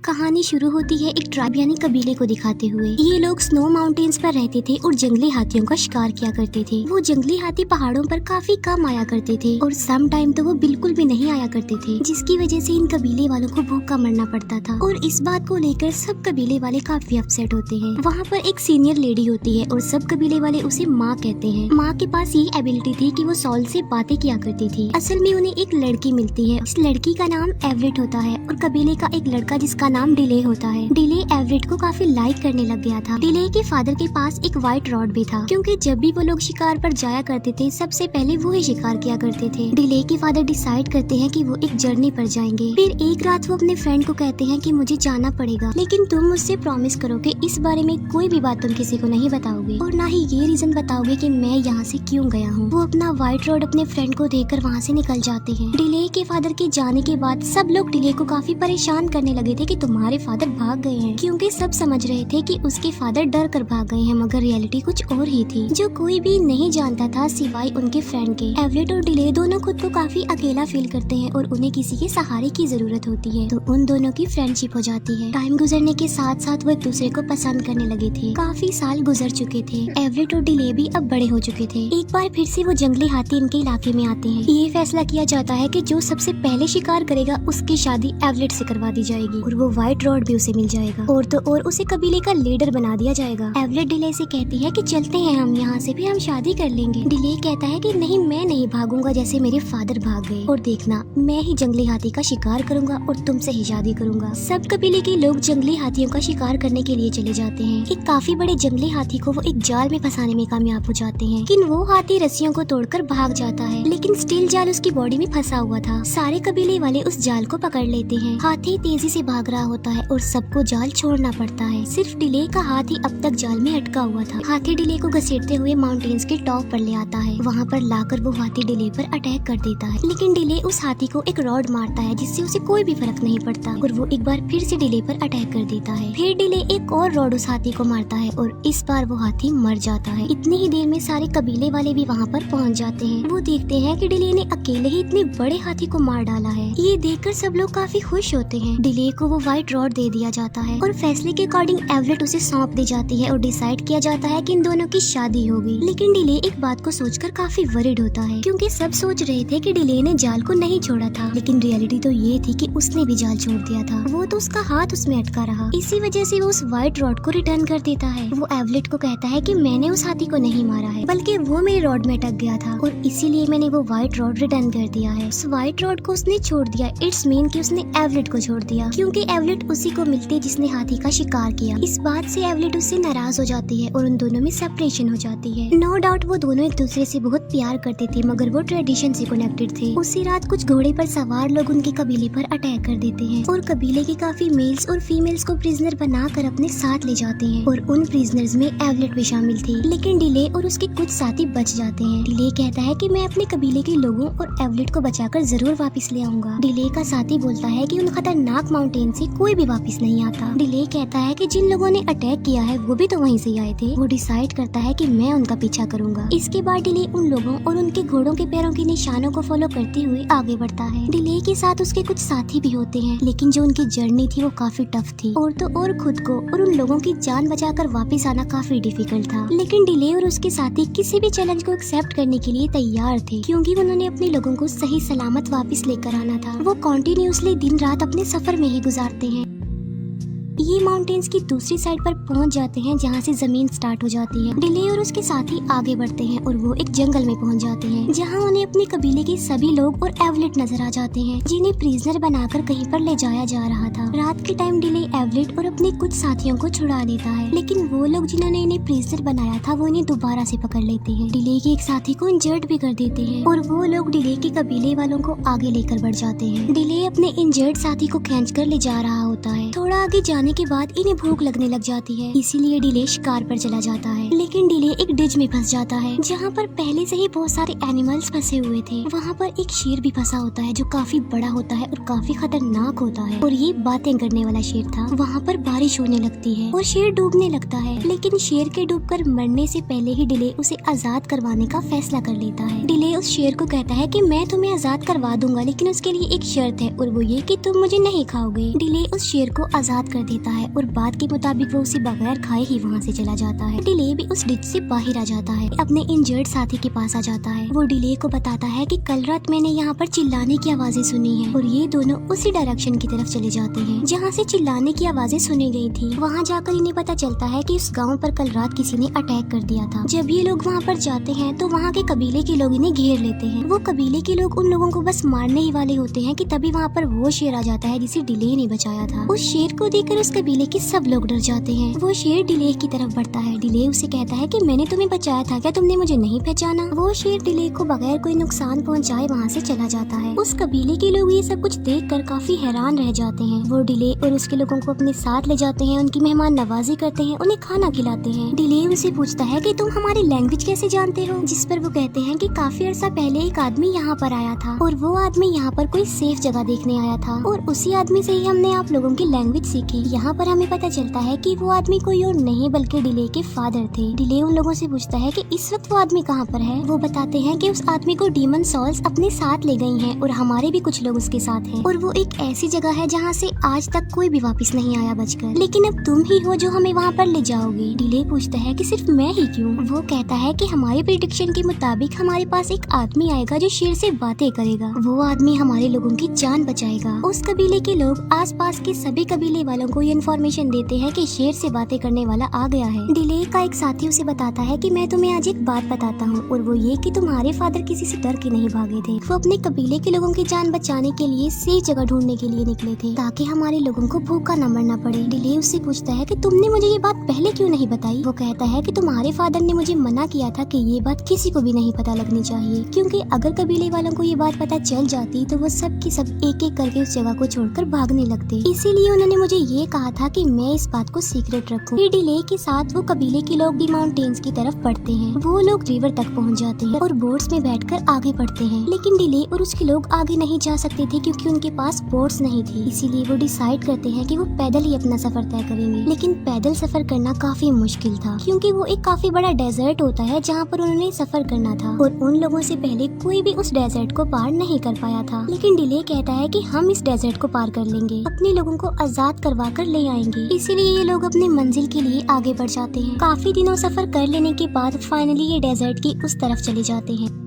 कहानी शुरू होती है एक ट्राइब यानी कबीले को दिखाते हुए। ये लोग स्नो माउंटेन्स पर रहते थे और जंगली हाथियों का शिकार किया करते थे। वो जंगली हाथी पहाड़ों पर काफी कम आया करते थे और सम टाइम तो वो बिल्कुल भी नहीं आया करते थे, जिसकी वजह से इन कबीले वालों को भूखा मरना पड़ता था। और इस बात को लेकर सब कबीले वाले काफी अपसेट होते हैं। वहाँ पर एक सीनियर लेडी होती है और सब कबीले वाले उसे माँ कहते हैं। माँ के पास ये एबिलिटी थी कि वो सॉल से बातें किया करती थी। असल में उन्हें एक लड़की मिलती है। इस लड़की का नाम एवरेट होता है और कबीले का एक लड़का जिसका नाम डिले होता है। डिले एवरेट को काफी लाइक करने लग गया था। डिले के फादर के पास एक व्हाइट रॉड भी था, क्योंकि जब भी वो लोग शिकार पर जाया करते थे सबसे पहले वो ही शिकार किया करते थे। डिले के फादर डिसाइड करते हैं कि वो एक जर्नी पर जाएंगे। फिर एक रात वो अपने फ्रेंड को कहते हैं कि मुझे जाना पड़ेगा, लेकिन तुम मुझसे प्रॉमिस करो कि इस बारे में कोई भी बात तुम किसी को नहीं बताओगे और ना ही ये रीजन बताओगे कि मैं यहाँ से क्यों गया हूँ। वो अपना व्हाइट रॉड अपने फ्रेंड को देकर वहाँ से निकल जाते हैं। डिले के फादर के जाने के बाद सब लोग डिले को काफी परेशान करने लगे थे कि तुम्हारे फादर भाग गए हैं, क्योंकि सब समझ रहे थे कि उसके फादर डर कर भाग गए हैं, मगर रियलिटी कुछ और ही थी जो कोई भी नहीं जानता था सिवाय उनके फ्रेंड के। एवरेट और डिले दोनों खुद को काफी अकेला फील करते हैं और उन्हें किसी के सहारे की जरूरत होती है, तो उन दोनों की फ्रेंडशिप हो जाती है। टाइम गुजरने के साथ साथ वो एक दूसरे को पसंद करने लगे थे। काफी साल गुजर चुके थे। एवरेट और डिले भी अब बड़े हो चुके थे। एक बार फिर से वो जंगली हाथी इनके इलाके में आते हैं। ये फैसला किया जाता है कि जो सबसे पहले शिकार करेगा उसकी शादी एवरेट से करवा दी जाएगी और वो व्हाइट रॉड भी उसे मिल जाएगा और तो और उसे कबीले का लीडर बना दिया जाएगा। एवरेट डिले से कहती है कि चलते हैं हम यहाँ से, भी हम शादी कर लेंगे। डिले कहता है कि नहीं, मैं नहीं भागूंगा जैसे मेरे फादर भाग गए, और देखना मैं ही जंगली हाथी का शिकार करूंगा और तुमसे ही शादी करूंगा। सब कबीले के लोग जंगली हाथियों का शिकार करने के लिए चले जाते हैं। एक काफी बड़े जंगली हाथी को वो एक जाल में फंसाने में कामयाब हो जाते हैं, लेकिन वो हाथी रस्सियों को तोड़कर भाग जाता है, लेकिन स्टील जाल उसकी बॉडी में फंसा हुआ था। सारे कबीले वाले उस जाल को पकड़ लेते हैं। हाथी तेजी से भाग रहा होता है और सबको जाल छोड़ना पड़ता है। सिर्फ डिले का हाथ ही अब तक जाल में अटका हुआ था। हाथी डिले को घसीटते हुए माउंटेन्स के टॉप पर ले आता है। वहाँ पर लाकर वो हाथी डिले पर अटैक कर देता है, लेकिन डिले उस हाथी को एक रॉड मारता है जिससे उसे कोई भी फर्क नहीं पड़ता और वो एक बार फिर से डिले पर अटैक कर देता है। फिर डिले एक और रॉड उस हाथी को मारता है और इस बार वो हाथी मर जाता है। इतनी ही देर में सारे कबीले वाले भी वहाँ पर पहुँच जाते हैं। वो देखते हैं कि डिले ने अकेले ही इतने बड़े हाथी को मार डाला है। ये देखकर सब लोग काफी खुश होते हैं। डिले को वो व्हाइट रॉड दे दिया जाता है और फैसले के अकॉर्डिंग एवरेट उसे सौंप दी जाती है और डिसाइड किया जाता है कि इन दोनों की शादी होगी। लेकिन डिले एक बात को सोचकर काफी वरिड होता है, क्योंकि सब सोच रहे थे कि डिले ने जाल को नहीं छोड़ा था, लेकिन रियलिटी तो ये थी कि उसने भी जाल छोड़ दिया था। वो तो उसका हाथ उसमें अटका रहा। इसी वजह से वो उस व्हाइट रॉड को रिटर्न कर देता है। वो एवरेट को कहता है कि मैंने उस हाथी को नहीं मारा है, बल्कि वो मेरे रॉड में अटक गया था और इसीलिए मैंने वो व्हाइट रॉड रिटर्न कर दिया है। उस व्हाइट रॉड को उसने छोड़ दिया, इट्स मीन कि उसने एवरेट को छोड़ दिया, क्योंकि एवरेट उसी को मिलती जिसने हाथी का शिकार किया। इस बात से एवरेट उससे नाराज हो जाती है और उन दोनों में सेपरेशन हो जाती है। नो डाउट वो दोनों एक दूसरे से बहुत प्यार करते थे, मगर वो ट्रेडिशन से कनेक्टेड थे। उसी रात कुछ घोड़े पर सवार लोग उनके कबीले पर अटैक कर देते हैं और कबीले के काफी मेल्स और फीमेल्स को प्रिजनर बनाकर अपने साथ ले जाते हैं और उन प्रिजनर्स में एवरेट भी शामिल थी। लेकिन डिले और उसके कुछ साथी बच जाते हैं। डिले कहता है कि मैं अपने कबीले के लोगों और एवरेट को बचाकर जरूर वापस ले आऊंगा। डिले का साथी बोलता है कि उन खतरनाक माउंटेन से कोई भी वापस नहीं आता। डिले कहता है कि जिन लोगों ने अटैक किया है वो भी तो वहीं से आए थे। वो डिसाइड करता है कि मैं उनका पीछा करूंगा। इसके बाद डिले उन लोगों और उनके घोड़ों के पैरों के निशानों को फॉलो करते हुए आगे बढ़ता है। डिले के साथ उसके कुछ साथी भी होते हैं, लेकिन जो उनकी जर्नी थी वो काफी टफ थी और तो और खुद को और उन लोगों की जान बचाकर वापस आना काफी डिफिकल्ट था। लेकिन डिले और उसके साथी किसी भी चैलेंज को एक्सेप्ट करने के लिए तैयार थे, क्योंकि उन्होंने अपने लोगों को सही सलामत वापस लेकर आना था। वो कॉन्टिन्यूसली दिन रात अपने सफर में ही गुजारते हैं। ये माउंटेन्स की दूसरी साइड पर पहुंच जाते हैं जहाँ से जमीन स्टार्ट हो जाती है। डिले और उसके साथी आगे बढ़ते हैं और वो एक जंगल में पहुंच जाते हैं, जहाँ उन्हें अपने कबीले के सभी लोग और एवलेट नजर आ जाते हैं, जिन्हें प्रिजनर बनाकर कहीं पर ले जाया जा रहा था। रात के टाइम डिले एवलेट और अपने कुछ साथियों को छुड़ा लेता है, लेकिन वो लोग जिन्होंने इन्हें प्रिजनर बनाया था वो इन्हें दोबारा से पकड़ लेते हैं। डिले के एक साथी को इंजर्ड भी कर देते हैं और वो लोग डिले के कबीले वालों को आगे लेकर बढ़ जाते हैं। डिले अपने इंजर्ड साथी को खींच कर ले जा रहा होता है। थोड़ा आगे जाने खाने के बाद इन्हें भूख लगने लग जाती है, इसीलिए डिले शिकार पर चला जाता है। लेकिन डिले एक डिज में फंस जाता है जहाँ पर पहले से ही बहुत सारे एनिमल्स फंसे हुए थे। वहाँ पर एक शेर भी फंसा होता है जो काफी बड़ा होता है और काफी खतरनाक होता है, और ये बातें करने वाला शेर था। वहाँ पर बारिश होने लगती है और शेर डूबने लगता है, लेकिन शेर के डूबकर मरने से पहले ही डिले उसे आजाद करवाने का फैसला कर लेता है। डिले उस शेर को कहता है कि मैं तुम्हें आजाद करवा दूंगा, लेकिन उसके लिए एक शर्त है, और वो ये कि तुम मुझे नहीं खाओगे। डिले उस शेर को आजाद कर देता है और बात के मुताबिक वो उसे बगैर खाए ही वहाँ से चला जाता है। डिले भी उस डिच से बाहर आ जाता है, अपने इंजर्ड साथी के पास आ जाता है। वो डिले को बताता है कि कल रात मैंने यहाँ पर चिल्लाने की आवाजें सुनी है, और ये दोनों उसी डायरेक्शन की तरफ चले जाते हैं जहाँ से चिल्लाने की आवाजें सुनी गई थी। वहाँ जाकर इन्हें पता चलता है कि उस गाँव पर कल रात किसी ने अटैक कर दिया था। जब ये लोग वहाँ पर जाते हैं तो वहाँ के कबीले के लोग इन्हें घेर लेते हैं। वो कबीले के लोग उन लोगों को बस मारने ही वाले होते हैं कि तभी वहाँ पर वो शेर आ जाता है जिसे डिले ने बचाया था। उस शेर को देखकर उस कबीले के सब लोग डर जाते हैं। वो शेर डिले की तरफ बढ़ता है। डिले उसे कहता है कि मैंने तुम्हें बचाया था, क्या तुमने मुझे नहीं पहचाना? वो शेर डिले को बगैर कोई नुकसान पहुँचाए वहाँ से चला जाता है। उस कबीले के लोग ये सब कुछ देखकर काफी हैरान रह जाते हैं। वो डिले और उसके लोगों को अपने साथ ले जाते हैं, उनकी मेहमान नवाजी करते हैं, उन्हें खाना खिलाते हैं। डिले उसे पूछता है कि तुम हमारी लैंग्वेज कैसे जानते हो? जिस पर वो कहते हैं कि काफी अर्सा पहले एक आदमी यहाँ पर आया था, और वो आदमी यहाँ पर कोई सेफ जगह देखने आया था, और उसी आदमी से ही हमने आप लोगों की लैंग्वेज सीखी। यहाँ पर हमें पता चलता है कि वो आदमी कोई और नहीं बल्कि डिले के फादर थे। डिले उन लोगों से पूछता है कि इस वक्त वो आदमी कहाँ पर है? वो बताते हैं कि उस आदमी को डीमन सॉल्स अपने साथ ले गई हैं, और हमारे भी कुछ लोग उसके साथ हैं, और वो एक ऐसी जगह है जहाँ से आज तक कोई भी वापस नहीं आया बचकर, लेकिन अब तुम ही हो जो हमें वहाँ पर ले जाओगे। डिले पूछता है कि सिर्फ मैं ही क्यों? वो कहता है कि हमारे प्रेडिक्शन के मुताबिक हमारे पास एक आदमी आएगा जो शेर से बातें करेगा। वो आदमी हमारे लोगों की जान बचाएगा। उस कबीले के लोग आसपास के सभी कबीले वालों को ये इन्फॉर्मेशन देते हैं कि शेर से बातें करने वाला आ गया है। डिले का एक साथी उसे बताता है कि मैं तुम्हें आज एक बात बताता हूँ, और वो ये कि तुम्हारे फादर किसी से डर के नहीं भागे थे। वो अपने कबीले के लोगों की जान बचाने के लिए सेफ जगह ढूंढने के लिए निकले थे, ताकि हमारे लोगों को भूखा न मरना पड़े। डिले उससे पूछता है कि तुमने मुझे ये बात पहले क्यों नहीं बताई? वो कहता है कि तुम्हारे फादर ने मुझे मना किया था कि ये बात किसी को भी नहीं पता लगनी चाहिए, क्योंकि अगर कबीले वालों को ये बात पता चल जाती तो वो सब की सब एक एक करके उस जगह को छोड़कर भागने लगते। इसीलिए उन्होंने मुझे ये कहा था कि मैं इस बात को सीक्रेट रखूं। फिर डिले के साथ वो कबीले के लोग भी माउंटेन्स की तरफ बढ़ते हैं। वो लोग रिवर तक पहुंच जाते हैं और बोट्स में बैठकर आगे बढ़ते हैं, लेकिन डिले और उसके लोग आगे नहीं जा सकते थे क्योंकि उनके पास बोट्स नहीं थी। इसीलिए वो डिसाइड करते हैं कि वो पैदल ही अपना सफर तय करेंगे। लेकिन पैदल सफर करना काफी मुश्किल था, क्योंकि वो एक काफी बड़ा डेजर्ट होता है जहाँ पर उन्होंने सफर करना था, और उन लोगों से पहले कोई भी उस डेजर्ट को पार नहीं कर पाया था। लेकिन डिले कहता है कि हम इस डेजर्ट को पार कर लेंगे, अपने लोगों को आजाद करवा कर ले आएंगे। इसीलिए ये लोग अपनी मंजिल के लिए आगे बढ़ जाते हैं। काफी दिनों सफर कर लेने के बाद फाइनली ये डेजर्ट की उस तरफ चले जाते हैं।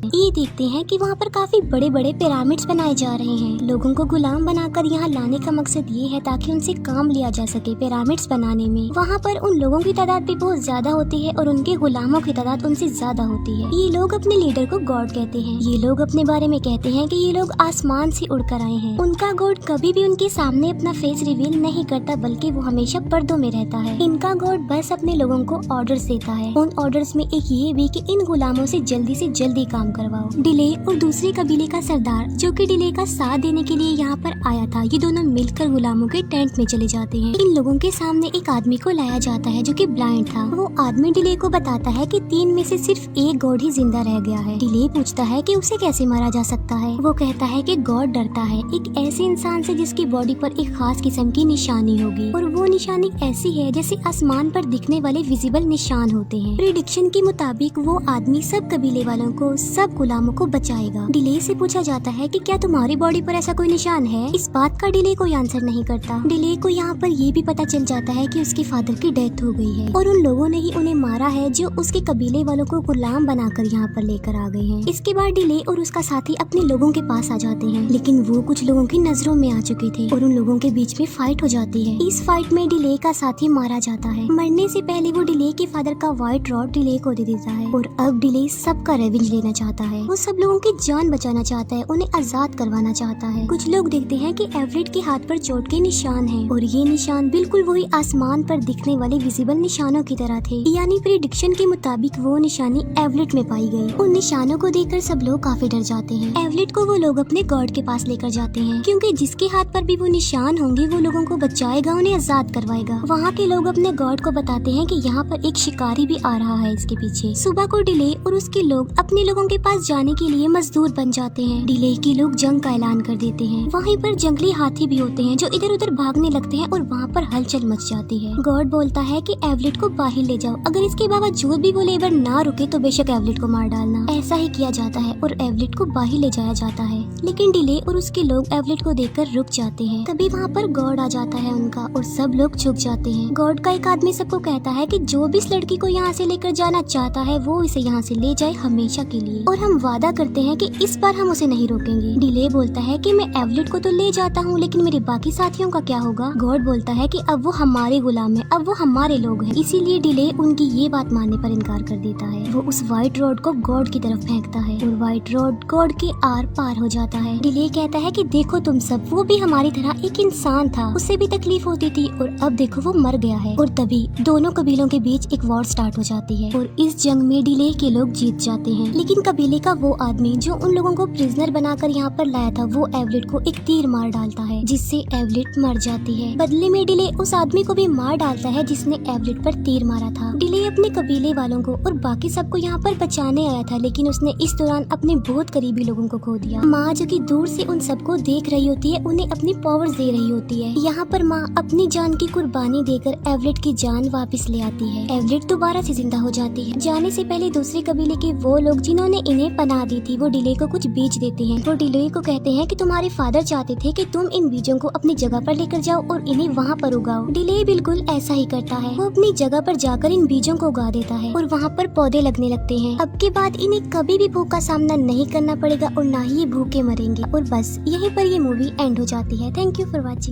ये देखते हैं कि वहाँ पर काफी बड़े बड़े पिरामिड्स बनाए जा रहे हैं। लोगों को गुलाम बनाकर यहाँ लाने का मकसद ये है ताकि उनसे काम लिया जा सके पिरामिड्स बनाने में। वहाँ पर उन लोगों की तादाद भी बहुत ज्यादा होती है और उनके गुलामों की तादाद उनसे ज्यादा होती है। ये लोग अपने लीडर को गॉड कहते हैं। ये लोग अपने बारे में कहते हैं कि ये लोग आसमान से उड़कर आए हैं। उनका गॉड कभी भी उनके सामने अपना फेस रिवील नहीं करता, बल्कि वो हमेशा पर्दों में रहता है। इनका गॉड बस अपने लोगों को ऑर्डर्स देता है। उन ऑर्डर्स में एक ये भी कि इन गुलामों से जल्दी काम करवाओ। डिले और दूसरे कबीले का सरदार जो कि डिले का साथ देने के लिए यहाँ पर आया था, ये दोनों मिलकर गुलामों के टेंट में चले जाते हैं। इन लोगों के सामने एक आदमी को लाया जाता है जो कि ब्लाइंड था। वो आदमी डिले को बताता है कि 3 में से सिर्फ एक गॉड ही जिंदा रह गया है। डिले पूछता है कि उसे कैसे मारा जा सकता है। वो कहता है कि गॉड डरता है एक ऐसे इंसान से जिसकी बॉडी पर एक खास किस्म की निशानी होगी, और वो निशानी ऐसी है जैसे आसमान पर दिखने वाले विजिबल निशान होते हैं। प्रेडिक्शन के मुताबिक वो आदमी सब कबीले वालों को, सब गुलामों को बचाएगा। डिले से पूछा जाता है कि क्या तुम्हारी बॉडी पर ऐसा कोई निशान है? इस बात का डिले कोई आंसर नहीं करता। डिले को यहाँ पर ये भी पता चल जाता है कि उसके फादर की डेथ हो गई है और उन लोगों ने ही उन्हें मारा है जो उसके कबीले वालों को गुलाम बनाकर यहाँ पर लेकर आ गए हैं। इसके बाद डिले और उसका साथी अपने लोगों के पास आ जाते हैं, लेकिन वो कुछ लोगों की नजरों में आ चुके थे और उन लोगों के बीच में फाइट हो जाती है। इस फाइट में डिले का साथी मारा जाता है। मरने से पहले वो डिले के फादर का व्हाइट रॉड डिले को दे देता है और अब डिले सबका रेवेंज लेना चाहता है। चाहता है। वो सब लोगों की जान बचाना चाहता है, उन्हें आजाद करवाना चाहता है। कुछ लोग देखते हैं कि एवरेट के हाथ पर चोट के निशान हैं और ये निशान बिल्कुल वही आसमान पर दिखने वाले विजिबल निशानों की तरह थे, यानी प्रेडिक्शन के मुताबिक वो निशानी एवरेट में पाई गई। उन निशानों को देखकर सब लोग काफी डर जाते हैं। एवरेट को वो लोग अपने गॉड के पास लेकर जाते हैं, क्योंकि जिसके हाथ पर भी वो निशान होंगे वो लोगों को बचाएगा, उन्हें आजाद करवाएगा। वहाँ के लोग अपने गॉड को बताते हैं कि यहाँ पर एक शिकारी भी आ रहा है इसके पीछे। सुबह को डिले और उसके लोग अपने लोगों के पास जाने के लिए मजदूर बन जाते हैं। डिले के लोग जंग का ऐलान कर देते हैं। वहीं पर जंगली हाथी भी होते हैं जो इधर उधर भागने लगते हैं और वहाँ पर हलचल मच जाती है। गॉड बोलता है कि एवलेट को बाहर ले जाओ, अगर इसके बावजूद भी वो लेबर ना रुके तो बेशक एवलेट को मार डालना। ऐसा ही किया जाता है और एवलेट को बाहर ले जाया जाता है, लेकिन डिले और उसके लोग एवलेट को देखकर रुक जाते हैं। तभी वहाँ पर गॉड आ जाता है उनका और सब लोग झुक जाते हैं। गॉड का एक आदमी सबको कहता है कि जो भी इस लड़की को यहाँ से लेकर जाना चाहता है वो इसे यहाँ से ले जाए हमेशा के लिए, और हम वादा करते हैं कि इस बार हम उसे नहीं रोकेंगे। डिले बोलता है कि मैं एवलेट को तो ले जाता हूँ, लेकिन मेरे बाकी साथियों का क्या होगा? गॉड बोलता है कि अब वो हमारे गुलाम है, अब वो हमारे लोग हैं। इसीलिए डिले उनकी ये बात मानने पर इनकार कर देता है। वो उस व्हाइट रोड को गॉड की तरफ फेंकता है और व्हाइट रोड गॉड के आर पार हो जाता है। डिले कहता है कि देखो तुम सब, वो भी हमारी तरह एक इंसान था, उसे भी तकलीफ होती थी और अब देखो वो मर गया है। और तभी दोनों कबीलों के बीच एक वॉर स्टार्ट हो जाती है और इस जंग में डिले के लोग जीत जाते हैं। लेकिन कबीले का वो आदमी जो उन लोगों को प्रिजनर बनाकर यहाँ पर लाया था, वो एवलेट को एक तीर मार डालता है, जिससे एवलेट मर जाती है। बदले में डिले उस आदमी को भी मार डालता है जिसने एवलेट पर तीर मारा था। डिले अपने कबीले वालों को और बाकी सबको यहाँ पर बचाने आया था, लेकिन उसने इस दौरान अपने बहुत करीबी लोगों को खो दिया। माँ जो कि दूर से उन सबको देख रही होती है, उन्हें अपनी पावर्स दे रही होती है। यहाँ पर माँ अपनी जान की कुर्बानी देकर एवलेट की जान वापस ले आती है। एवलेट दोबारा से जिंदा हो जाती है। जाने से पहले दूसरे कबीले के वो लोग जिन्होंने इन्हें पनाह दी थी, वो डिले को कुछ बीज देते हैं। वो डिले को कहते हैं कि तुम्हारे फादर चाहते थे कि तुम इन बीजों को अपनी जगह पर लेकर जाओ और इन्हें वहाँ पर उगाओ। डिले बिल्कुल ऐसा ही करता है। वो अपनी जगह पर जाकर इन बीजों को उगा देता है और वहाँ पर पौधे लगने लगते हैं। अब के बाद इन्हें कभी भी भूख का सामना नहीं करना पड़ेगा और ना ही ये भूखे मरेंगे। और बस यहीं पर ये मूवी एंड हो जाती है। Thank you for watching.